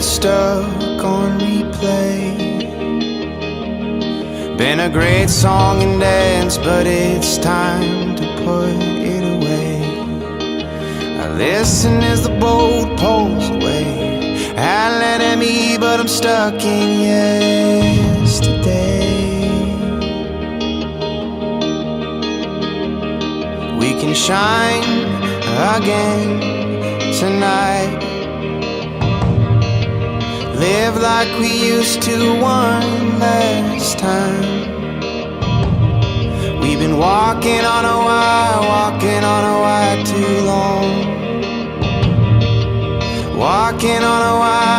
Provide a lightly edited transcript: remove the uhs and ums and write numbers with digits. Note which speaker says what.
Speaker 1: that's stuck on replay. Been a great song and dance, but it's time to put it away. I listen as the boat pulls away. I let at me, but I'm stuck in yesterday. We can shine again tonight. Live like we used to one last time. We've been walking on a wire too long. Walking on a wire.